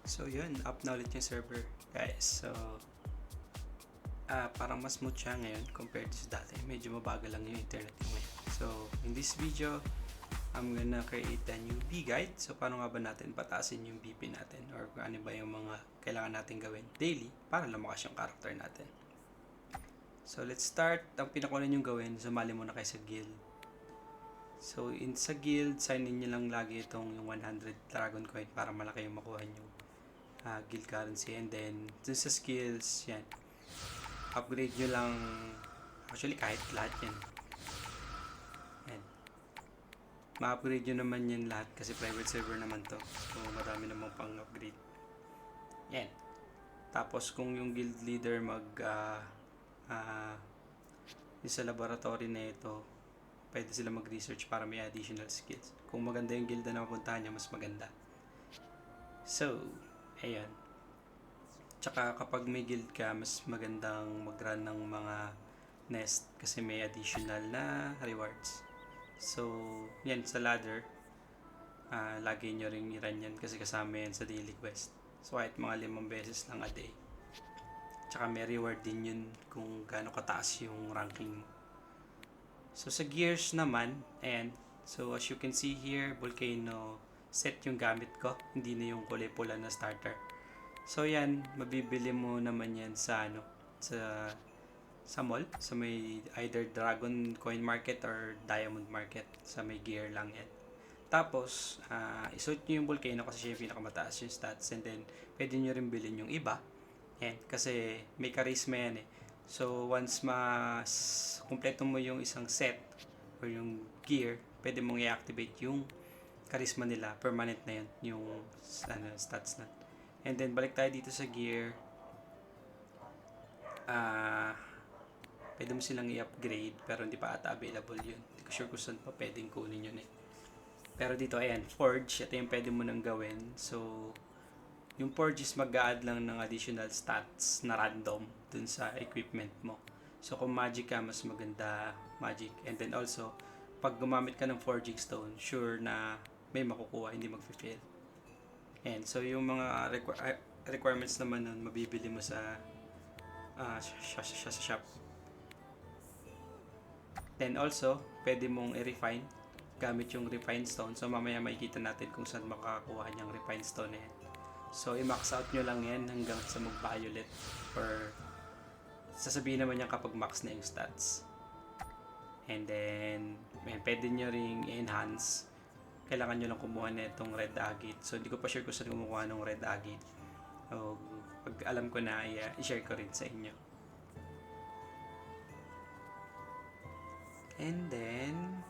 So yun, up na ulit yung server guys. So parang mas smooth siya ngayon compared to dati. Medyo mabagal lang yung internet yung ngayon. So in this video, I'm gonna create a new B guide. So paano nga ba natin pataasin yung BP natin, or ano ba yung mga kailangan natin gawin daily para lumakas yung character natin. So let's start. Ang pinakauna yung gawin, sumali muna kayo sa guild. So sa guild, sign in nyo lang lagi itong yung 100 dragon coin para malaki yung makuha nyo guild currency. And then dun sa skills, yan, upgrade nyo lang, actually kahit lahat yan, ma-upgrade nyo naman yan lahat kasi private server naman to, so madami namang pang upgrade yan. Tapos kung yung guild leader yung sa laboratory na ito, pwede sila mag-research para may additional skills. Kung maganda yung guild na napuntahan nyo, mas maganda. So ayan, tsaka kapag may guild ka, mas magandang mag-run ng mga nest kasi may additional na rewards. So yan, sa ladder, lagi nyo ring i-run yan kasi kasama yan sa daily quest. So kahit mga 5 beses lang a day. Tsaka may reward din yun kung gaano kataas yung ranking mo. So sa gears naman, ayan, so as you can see here, volcano set yung gamit ko, hindi na yung kulay pula na starter. So yan, mabibili mo naman yan sa sa mall, sa may either Dragon Coin Market or Diamond Market, sa may gear lang yan. Tapos, isuot nyo yung volcano kasi siya yung pinakamataas yung stats, and then pwede nyo rin bilhin yung iba. Yan, kasi may charisma yan eh. So, once kumpleto mo yung isang set or yung gear, pwede mong i-activate yung charisma nila. Permanent na yun, yung stats na. And then, balik tayo dito sa gear. Pwede mo silang i-upgrade, pero hindi pa ata available yun. Hindi ko sure kung saan pa pwedeng kunin yun eh. Pero dito, ayan, Forge, ito yung pwede mo nang gawin. So, yung Forge is mag-a-add lang ng additional stats na random dun sa equipment mo. So, kung Magic ka, mas maganda Magic. And then also, pag gumamit ka ng Forging Stone, sure na may makukuha, hindi mag-fail. And so, yung mga requirements naman nun, mabibili mo sa shop. Then also, pwede mong i-refine gamit yung refine stone. So mamaya makikita natin kung saan makakakuha niyang refine stone na yan. So i-max out nyo lang yan hanggang sa mag-violet, or sasabihin naman niya kapag max na yung stats. And then pwede nyo ring i-enhance. Kailangan nyo lang kumuha na itong red agate. So hindi ko pa sure kung saan kumukuha ng red agate. So pag alam ko na, i-share ko rin sa inyo. And then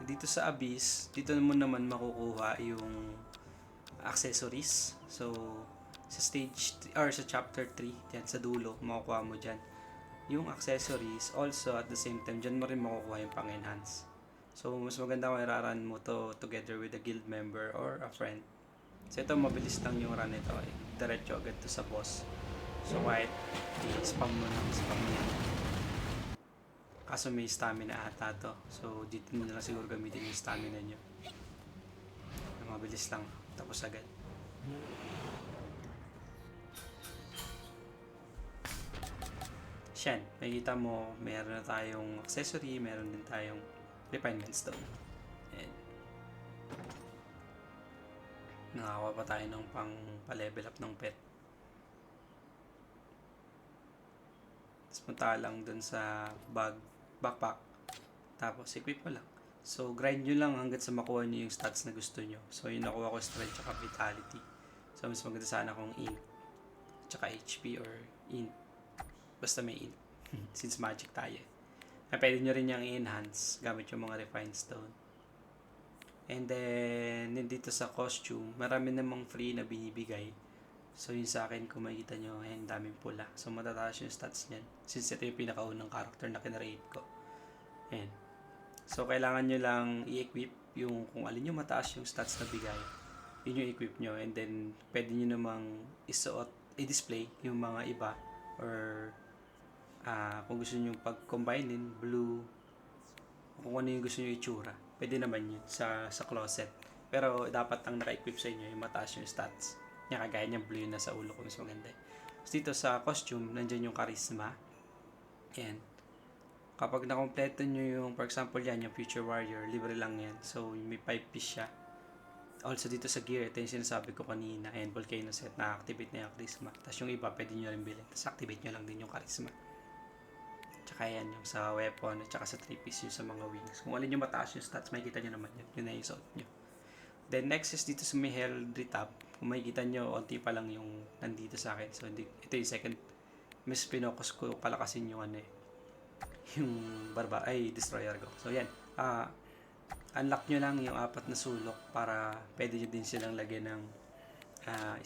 dito sa Abyss, dito mo naman makukuha yung accessories. So sa stage or sa chapter 3, yan sa dulo, makukuha mo dyan yung accessories. Also at the same time, dyan mo rin makukuha yung pang-enhance. So mas maganda kung iraran mo to together with a guild member or a friend. So ito, mabilis lang yung run ito, diretso agad to sa boss. So kahit i-spam mo ng spam yan, kaso may stamina ata to, so dito mo na lang siguro gamitin yung stamina nyo. Mabilis lang, tapos agad. Siyan, makikita mo meron na tayong accessory, meron din tayong refinement stone. And nakakuha pa tayo ng pang pa-level up ng pet. Tapos punta lang dun sa backpack, tapos equip mo lang. So grind nyo lang hanggat sa makuha nyo yung stats na gusto nyo. So yung nakuha ko strength tsaka vitality. So mas maganda sana kung int tsaka HP or int, basta may int since magic tayo. Pwede nyo rin yung i-enhance gamit yung mga refined stone. And then dito sa costume, marami namang free na binibigay. So yun sa akin, kung makikita nyo, ayan, daming pula. So matataas yung stats nyan, since ito yung pinakaunang character na kinarate ko. Ayan. So kailangan nyo lang i-equip yung kung alin yung mataas yung stats na bigay, yun yung equip nyo. And then pwede nyo namang i-display yung mga iba, or kung gusto nyo pag-combinein blue, kung ano yung gusto nyo itsura. Pwede naman yun sa closet. Pero dapat ang naka-equip sa inyo yung mataas yung stats. Yung kagaya niyang blue yun nasa ulo ko, mas maganda. So, dito sa costume, nandyan yung charisma. Yan. Kapag nakompleto nyo yung, for example yan, yung Future Warrior, libre lang yan. So, may 5 piece siya. Also, dito sa gear, ito yung sinasabi ko kanina, and Volcano Set, na-activate na yung charisma. Tapos yung iba, pwede nyo rin bilhin. Tapos activate nyo lang din yung charisma. Tsaka yan, yung sa weapon, at saka sa 3 piece yung sa mga wings. Kung alin yung mataas yung stats, makikita nyo naman yun. Yun na yung suot nyo. Then, next is dito sa may heraldry tab. Kung makikita nyo, onti pa lang yung nandito sa akin. So, ito yung second. Mas pinocus ko palakasin yung ano eh. Yung destroyer ko. So, yan. Unlock nyo lang yung 4 na sulok para pwede nyo din silang lagyan ng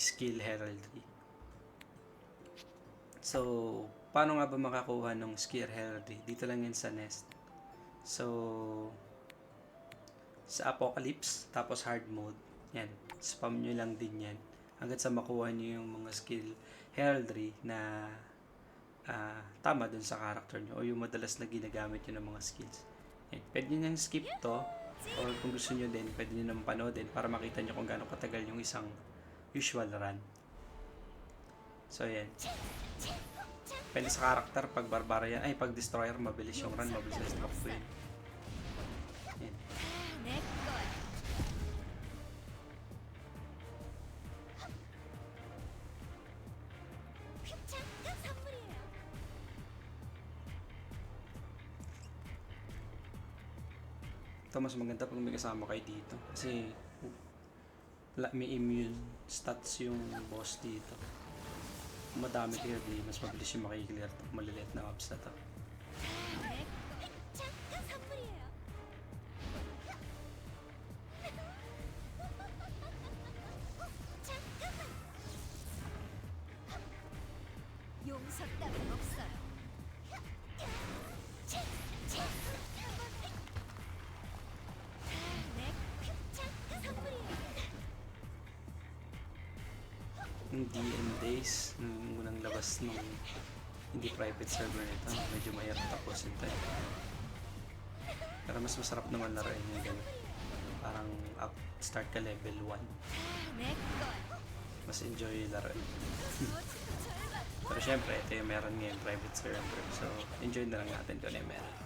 skill heraldry. So, paano nga ba makakuha ng skill heraldry? Dito lang yan sa nest. So, sa Apocalypse, tapos hard mode, yan. Spam nyo lang din yan. Hanggang sa makuha nyo yung mga skill heraldry na tama dun sa character nyo o yung madalas na ginagamit nyo ng mga skills. Yan. Pwede nyo nang skip to. Or kung gusto nyo din, pwede nyo naman panoodin para makita nyo kung gaano katagal yung isang usual run. So, yan. Pwede sa character, pag barbarian, pag destroyer, mabilis yung run, mabilis na stroke ko yun. Yan. Ito mas maganda pag may kasama kayo dito. Kasi may immune stats yung boss dito. Kung madami kayo di, mas mabilis yung makiklear ito. Maliliit na mobs na to. Yung DM days, nung unang labas nung hindi private server nito, medyo mahirap tapusin ito eh. Pero mas masarap naman laruin yung gano'n. Parang start ka level 1. Mas enjoy yung laruin. Pero syempre, ito yung meron ngayon private server. So, enjoy na lang natin kung ano yung meron.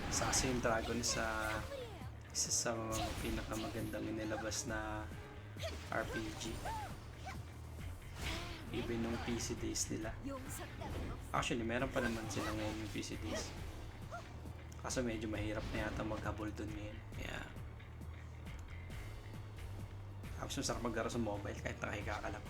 Isa kasi yung Dragon isa sa mga pinakamagandang inilabas na RPG. Even nung PC days nila. Actually, meron pa naman sila ngayon yung PC days. Kaso medyo mahirap na yata maghabol dun ngayon. Kaya tapos masarap maglaro sa mobile kahit nakahiga ka lang.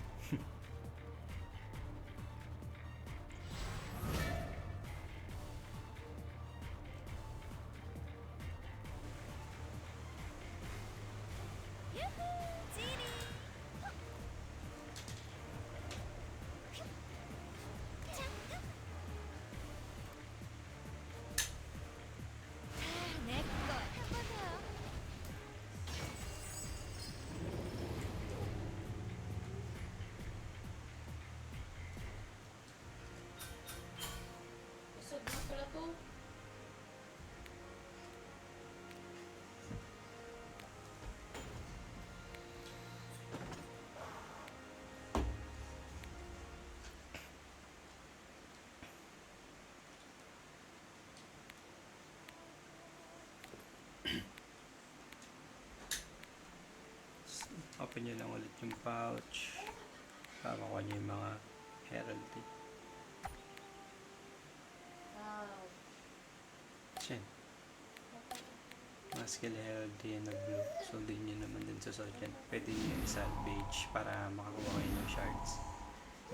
Open nyo lang ulit yung pouch para makuha nyo yung mga heraldry. Yan. Mga skill heraldry na blue. So, din nyo naman din sa suot yan. Pwede nyo i-salvage para makakuha kayo ng shards.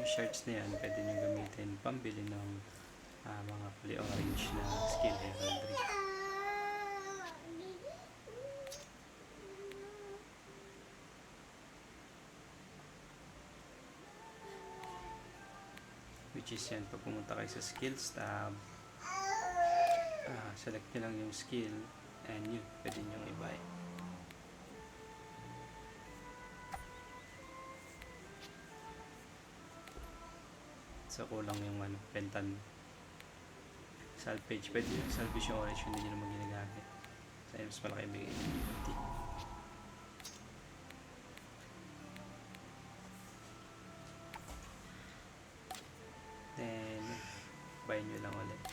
Yung shards na yan, pwede nyo gamitin pambili ng mga fully orange na skill heraldry. Which is yan, pag pumunta kayo sa skills tab, select nyo lang yung skill and yun, pwede nyo i-buy. So kulang yung pentan. salvage. Pwede yung salvage yung orange, hindi nyo naman ginagamit. Kaya mas malaki bigay ng ability. Then, buy nyo lang ulit.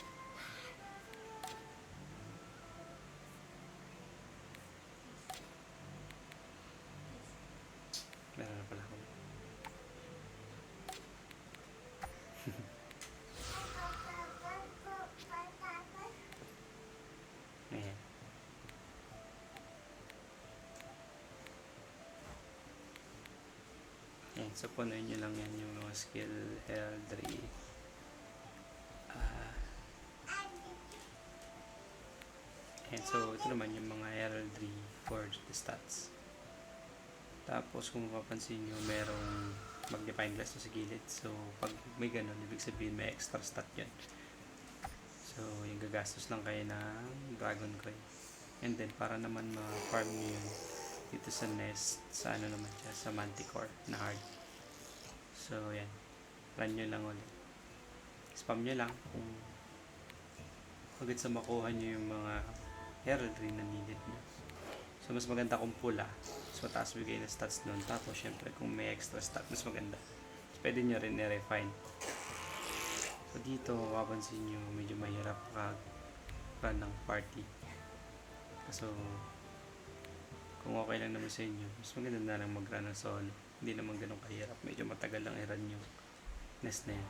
Meron na pala ako. Ayan. Ayan, so punuin nyo lang yan yung mga skill heraldry. Ayan, so ito naman yung mga heraldry for the stats. Tapos kung mapapansin nyo, merong magnifying glass sa gilid. So pag may ganun, ibig sabihin may extra stat yun. So yung gagastos lang kayo ng dragon coin. And then para naman ma-farm nyo yun dito sa nest, sa ano naman siya, sa manticore na hard. So yan, run nyo lang ulit. Spam nyo lang kung hanggang sa makuha nyo yung mga heraldry na needed nyo. So mas maganda kung pula, so mataas bigay na stats nun. Tapos syempre kung may extra stat, mas maganda. So, pwede nyo rin i-refine. So dito mapapansin nyo medyo mahirap run ng party. So kung okay lang naman sa inyo, mas maganda na lang mag-run ng solo. Hindi naman ganun kahirap, medyo matagal lang i-run yung nest na yun.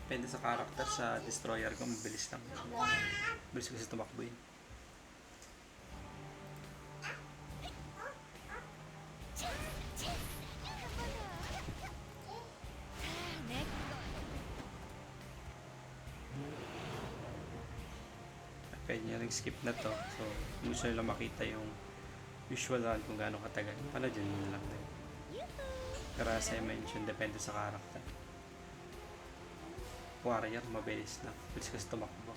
Depende sa character, sa destroyer ko mabilis lang. Mabilis kasi tumakbo yun. Pwede nyo rin skip na to. So, kung gusto nyo lang makita yung usual run kung gaano katagal, pala dyan yun lang din. Pero as I mentioned, depende sa character. Warrior, mabilis lang. Mabilis kasi tumakbo.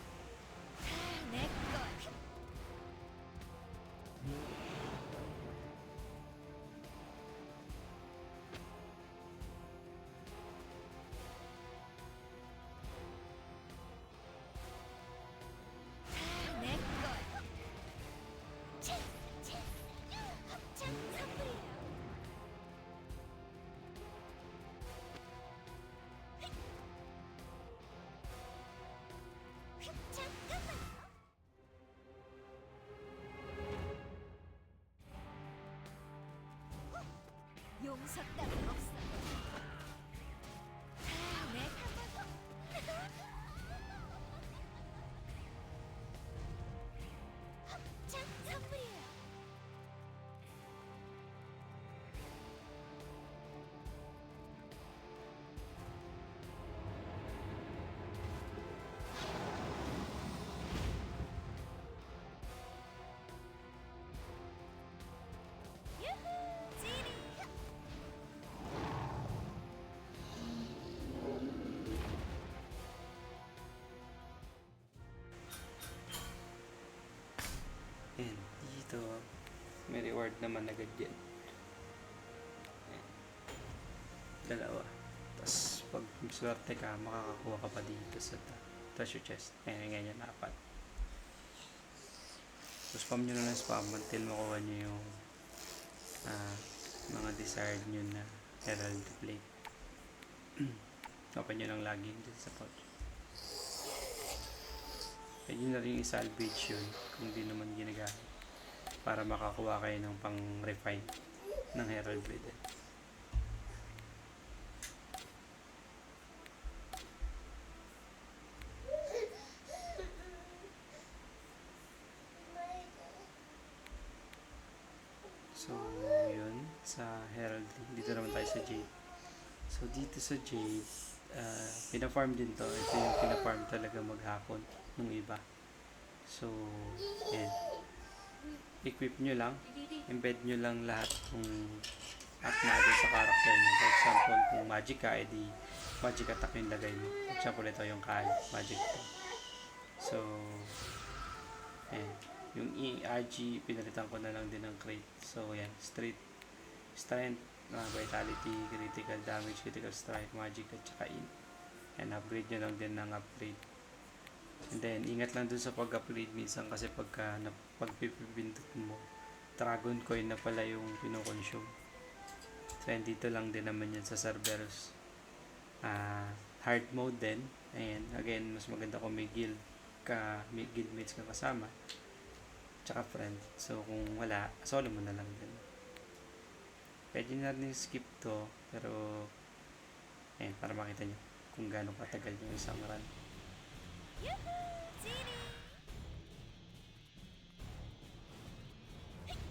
용서 따윈 없어. 참 선물이에요. And dito, may reward naman agad yan. Ayan. Dalawa. Tapos, pag swerte ka, makakakuha ka pa dito sa treasure chest. Ayan, ganyan, 4. So, spam nyo na lang spam until makuha nyo yung mga desired nyo na herald plate. Open nyo lang lagi dito sa pouch. Pwede na rin i-salvage yun kung di naman ginagamit para makakuha kayo ng pang-refine ng herald blade. So, yun sa herald. Dito naman tayo sa Jade. So, dito sa Jade, pina-farm din to. Ito yung pina-farm talaga maghapon nung iba. So, yan. Equip nyo lang. Embed nyo lang lahat kung at na sa character nyo. For example, kung magic ka, edi magic attack yung lagay mo. For example, ito yung Kali, magic attack. So, yan. Yung ERG, pinalitan ko na lang din ng crate. So, yan. Strength, vitality, critical damage, critical strike, magic, at saka in. And upgrade nyo lang din ng upgrade. And then, ingat lang dun sa pag-upgrade minsan kasi pagpipindot mo, Dragon Coin na pala yung pinoconsume. So, and dito lang din naman yan sa Cerberus. Hard mode din. And again, mas maganda kung may guildmates ka kasama. Tsaka friend. So, kung wala, solo mo na lang din. Pwede na rin skip to, pero ayan, para makita nyo kung gaano katagal yung isang run. Yahoo! 지리!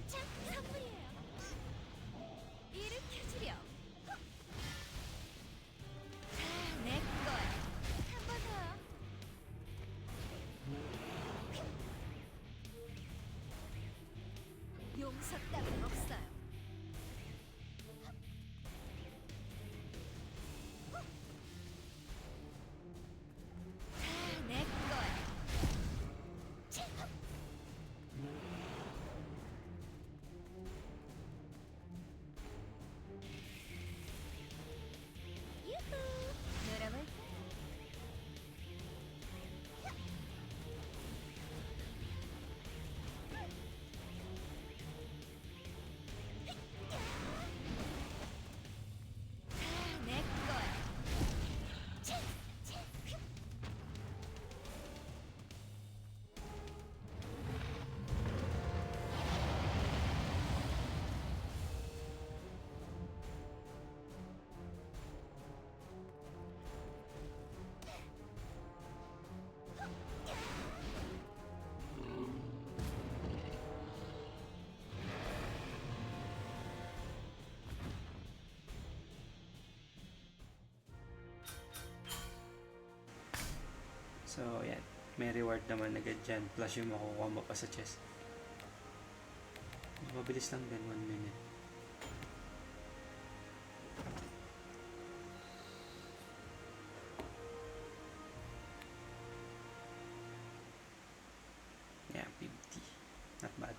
자, 선물이에요. 일으켜주렴. 자, 내 거야. 한 번 더요. 용서 따윈 없어요. 자, 내 거야. 자. 유후! 놀아볼까? 자, 내 거야. 자, 자, So, ayan. May reward naman agad dyan. Plus yung makukuha mo pa sa chest. Mabilis lang din, 1 minute. Yeah, 50. Not bad.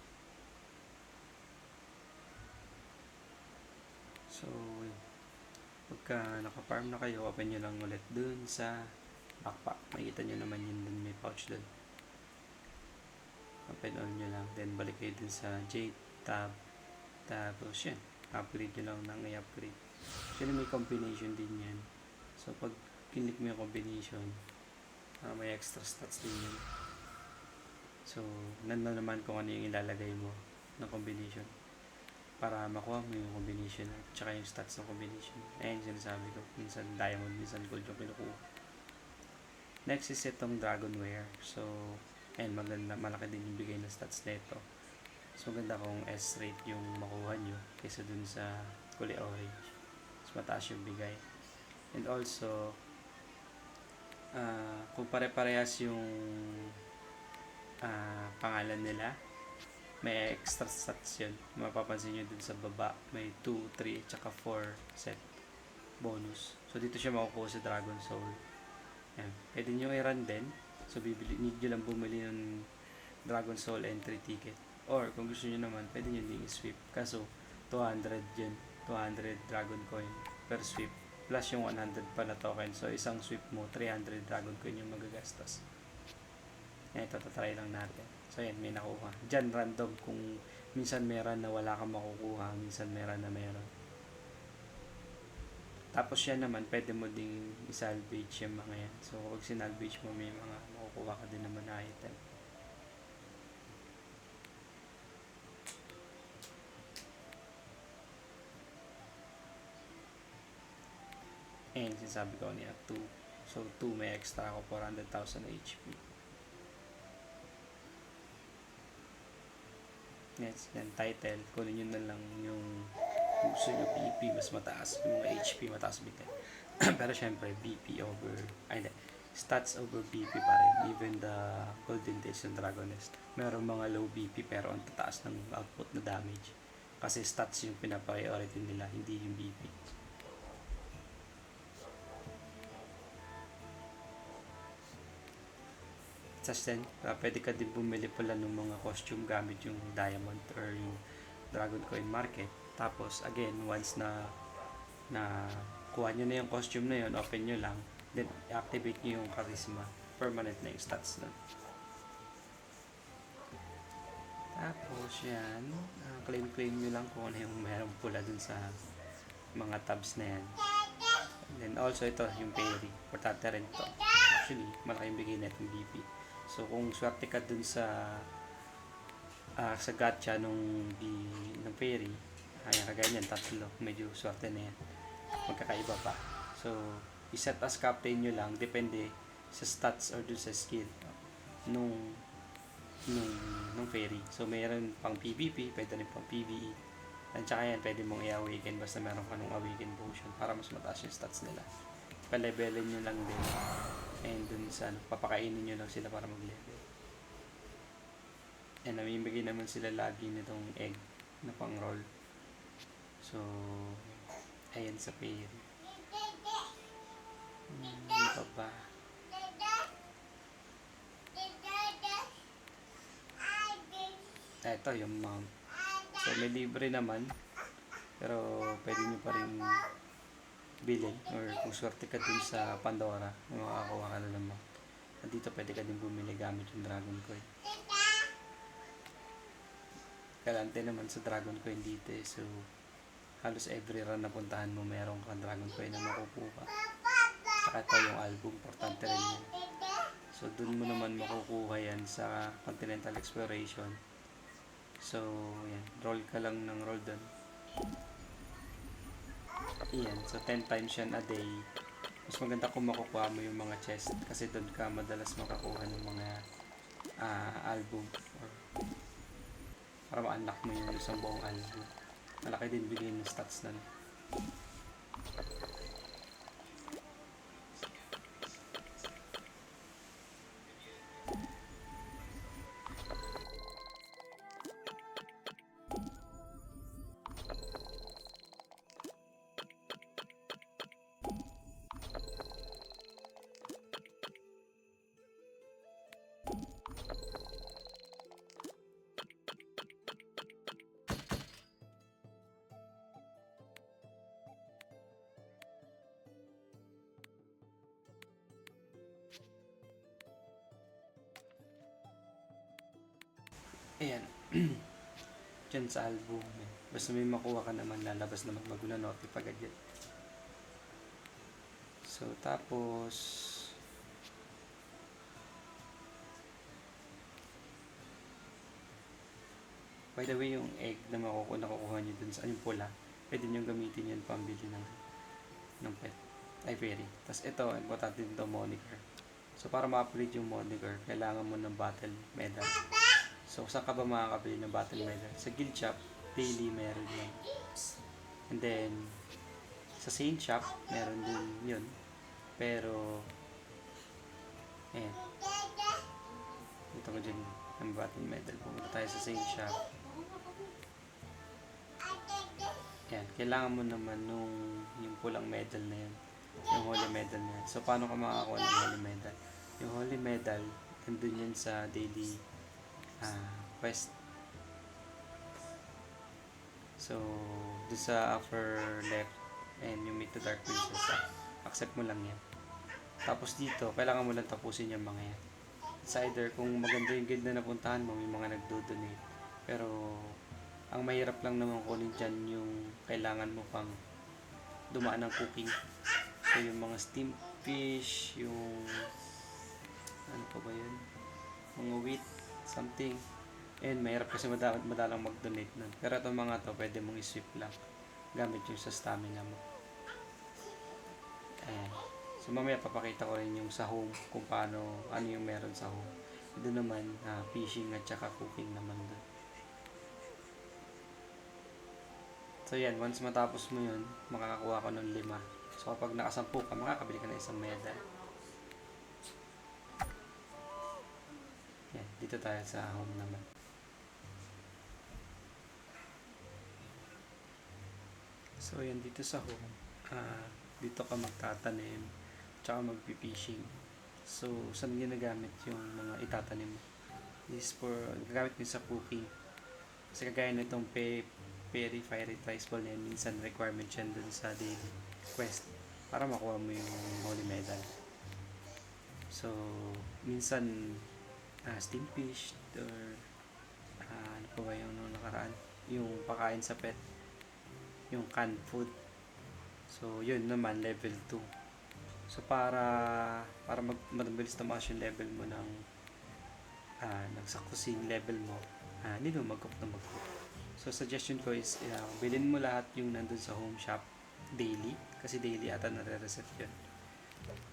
So, pagka naka-farm na kayo, open nyo lang ulit dun sa backpack. Makikita nyo naman yun dun, may pouch dun. Open all nyo lang. Then, balik kayo dun sa Jade tab. Tapos, yan. Upgrade nyo lang ng i-upgrade. Actually, may combination din yan. So, pag click mo yung combination, may extra stats din yan. So, nandun naman kung ano yung ilalagay mo ng combination para makuha mo yung combination at saka yung stats ng combination. Ayan yung sinasabi ko. Minsan diamond, minsan gold yung kinukuha. Next is itong Dragonware. So, ayan, maganda, malaki din yung bigay ng stats nito. So, ganda kung S-rate yung makuha nyo kaysa dun sa kulay orange. Mas mataas yung bigay. And also, kung pare-parehas yung pangalan nila, may extra stats yun. Mapapansin nyo dun sa baba, may 2, 3, tsaka 4 set bonus. So, dito siya makukuha sa Dragon Soul. Ayan. Pwede nyo i-run din. So, need nyo lang bumili ng Dragon Soul entry ticket. Or, kung gusto nyo naman, pwede nyo din i-sweep. Kaso, 200 yun. 200 Dragon Coin per sweep. Plus yung 100 pa na token. So, isang sweep mo, 300 Dragon Coin yung magagastos. Ayan, ito, tatry lang natin. So, ayan, may nakuha. Diyan, random. Kung minsan meron na wala kang makukuha, minsan meron na meron. Tapos yan naman, pwede mo ding i-salvage yung mga yan. So, pag sinalvage mo, may mga makukuha ka din naman na item. Ayan, sinasabi ko niya, 2. So, 2 may extra ako, 400,000 HP. Next, yan, title. Kunin nyo na lang yung gusto nyo BP, mas mataas. Yung mga HP, mataas bigay. Pero syempre, BP over, ay hindi, stats over BP pa rin. Even the Golden Days ng Dragonest. Meron mga low BP pero ang tataas ng output na damage. Kasi stats yung pinapriority nila, hindi yung BP. Tapos then, pwede ka din bumili pala ng mga costume gamit yung diamond or yung Dragon Coin Market. Tapos, again, once na kuha nyo na yung costume na yun, open nyo lang. Then, activate nyo yung charisma. Permanent na yung stats nun. Tapos, yan. Claim nyo lang kung ano yung merong pula dun sa mga tabs na yan. And then, also, ito, yung Fairy. Importante rin to. Actually, malaking bigay na itong BP. So, kung swerte ka dun sa gacha ng Fairy, ayan, kagaya niyan, tatlo. Medyo swerte na yan. Magkakaiba pa. So, iset as captain nyo lang, depende sa stats or dun sa skill nung Fairy. So, mayroon pang PvP, pwede rin pang PvE. At saka yan, pwede mong i-awaken basta meron ka nung awaken potion para mas mataas yung stats nila. Pa-levelin nyo lang din. And dun sa, papakainin nyo lang sila para mag-level. And namimigay naman sila lagi nitong egg na pang-roll. So, ayan sa Fairy. Ano pa ba? Ito yung mount. So, may libre naman. Pero, pwede nyo pa rin bilhin. Or kung swerte ka dun sa Pandora, makakakuha ka na ng mount. At dito, pwede ka din bumili gamit yung Dragon Coin. Kalante naman sa Dragon Coin dito. So, halos every run na puntahan mo, meron kang Dragon Coin na makukuha. Saka ito yung album. Importante rin yan. So, dun mo naman makukuha yan sa Continental Exploration. So, yan. Roll ka lang ng roll dun. Yan. So, 10 times yan a day. Mas maganda kung makukuha mo yung mga chest. Kasi dun ka madalas makakuha ng mga album. Or para ma-unlock mo yung isang buong album. Malaki din bigay ng stats na. Ayan. Diyan sa album. Basta may makuha ka naman, lalabas naman magulo notify agad. So, tapos by the way, yung egg na nakukuha nyo dun sa yung pula, pwede nyo gamitin yan pambili ng pet. Ay, Fairy. Tapos ito, importante dito moniker. So, para ma-upgrade yung moniker, kailangan mo ng battle medal. So, saan ka ba makakabili ng battle medal? Sa guild shop, daily meron yan. And then, sa Saint shop, meron din yun. Pero, ayan. Dito ko dyan ng battle medal. Pumunta tayo sa Saint shop. Ayan, kailangan mo naman yung pulang medal na yan. Yung holy medal na yan. So, paano ka makakakuha ng holy medal? Yung holy medal, nandun yan sa daily quest. So, doon sa upper left and you meet the Dark Princess, accept mo lang yan. Tapos dito, kailangan mo lang tapusin yung mga yan. It's either kung maganda yung guild na napuntahan mo, may mga nagdo-donate. Pero, ang mahirap lang naman kunin dyan yung kailangan mo pang dumaan ng cooking. So, yung mga steamed fish, yung ano pa ba yun? Mga wheat, something. And mahirap kasi madalang mag-donate nun. Pero itong mga to, pwede mong i-sweep lang. Gamit yung sa stamina mo. Ayan. So mamaya papakita ko rin yung sa home, kung paano, ano yung meron sa home. Doon naman, fishing at saka cooking naman doon. So yan, once matapos mo yun, makakakuha ko ng 5. So kapag nakasampu ka, makakabili ka ng isang medal. Yan, dito tayo sa home naman. So yan, dito sa home, dito ka magtatanim, tsaka magpipishing. So, saan ginagamit yung mga itatanim mo? This for, gagamit mo sa cooking. Kasi kagaya nitong Fairy Fiery Trice Ball na yan, minsan requirement yan dun sa daily quest para makuha mo yung holy medal. So, minsan, steamed fish, or ano pa ba yung nung nakaraan? Yung pakain sa pet, yung canned food. So, yun naman, level 2. So, para mabilis tumaas yung level mo ng sa cuisine level mo, hindi mo mag-cook na mag-cook. So, suggestion ko is, bilhin mo lahat yung nandun sa home shop daily, kasi daily ata nare-reset yun.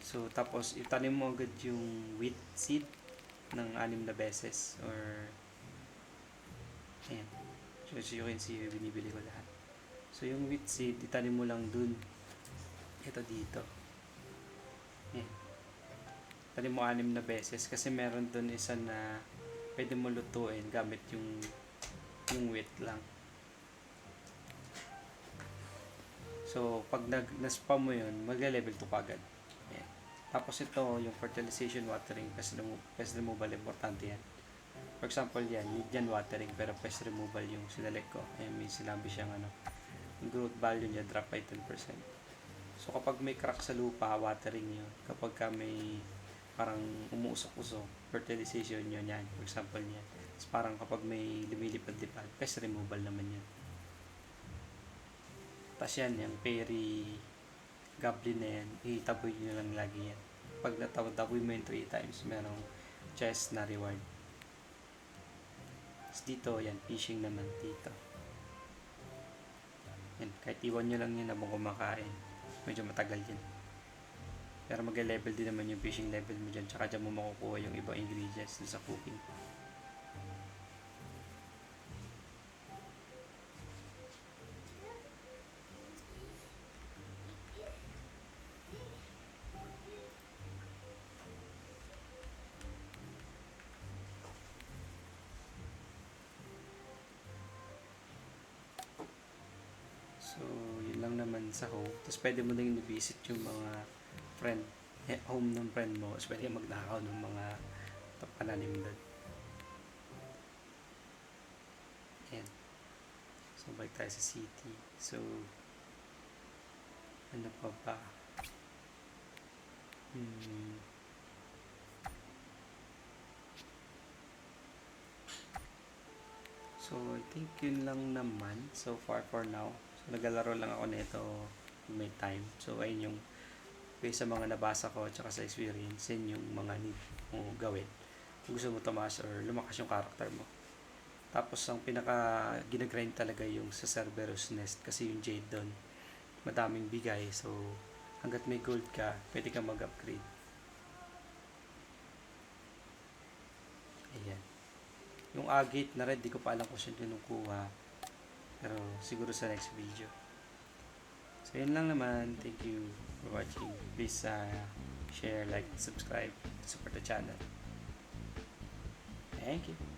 So, tapos, itanim mo agad yung wheat seed ng 6 na beses, or, ayan. So, you can see, binibili ko lahat. So, yung wheat seed, itanim mo lang dun. Ito dito. Ayan. Itanim mo 6 na beses, kasi meron dun isa na pwede mo lutuin gamit yung wheat lang. So, pag na-spam mo yun, magle-level 2 ka agad. Ayan. Tapos ito, yung fertilization watering, pest removal, importante yan. For example, yan, need yan watering, pero pest removal yung sinelect ko. Ayan, may sinabi siyang yung growth value niya drop by 10%. So, kapag may crack sa lupa, watering yun. Kapag may parang umuusok-usok, fertilization yun yan. For example yan. So, parang kapag may lumilipad-lipad, pest removal naman yan. Tapos yan, yung fairy goblin na yan, itaboy nyo lang lagi yan. Pag nataboy mo yung 3 times, merong chest na reward. Tapos dito, yan, fishing naman dito. Yan, kahit iwan nyo lang yun habang kumakain, medyo matagal yan. Pero mag-level din naman yung fishing level mo dyan, tsaka dyan mo makukuha yung ibang ingredients sa cooking. So, yun lang naman sa home. Tapos pwede mo din i-visit yung mga home ng friend mo. Tapos pwede magnakaw ng mga pananim doon. Ayan. So, balik tayo sa city. So, ano pa ba? So, I think yun lang naman so far for now. So, naglalaro lang ako nito may time. So, ayun yung based sa mga nabasa ko at sa experience, yun yung mga need mo gawin. Kung gusto mo tumaas or lumakas yung character mo. Tapos, ang pinaka ginagrind talaga yung sa Cerberus Nest kasi yung Jade doon, madaming bigay. So, hanggat may gold ka, pwede ka mag-upgrade. Ayan. Yung agate na red, di ko pa alam kung saan kinukuha. Pero siguro sa next video. So, yun lang naman. Thank you for watching. Please share, like, subscribe to support the channel. Thank you.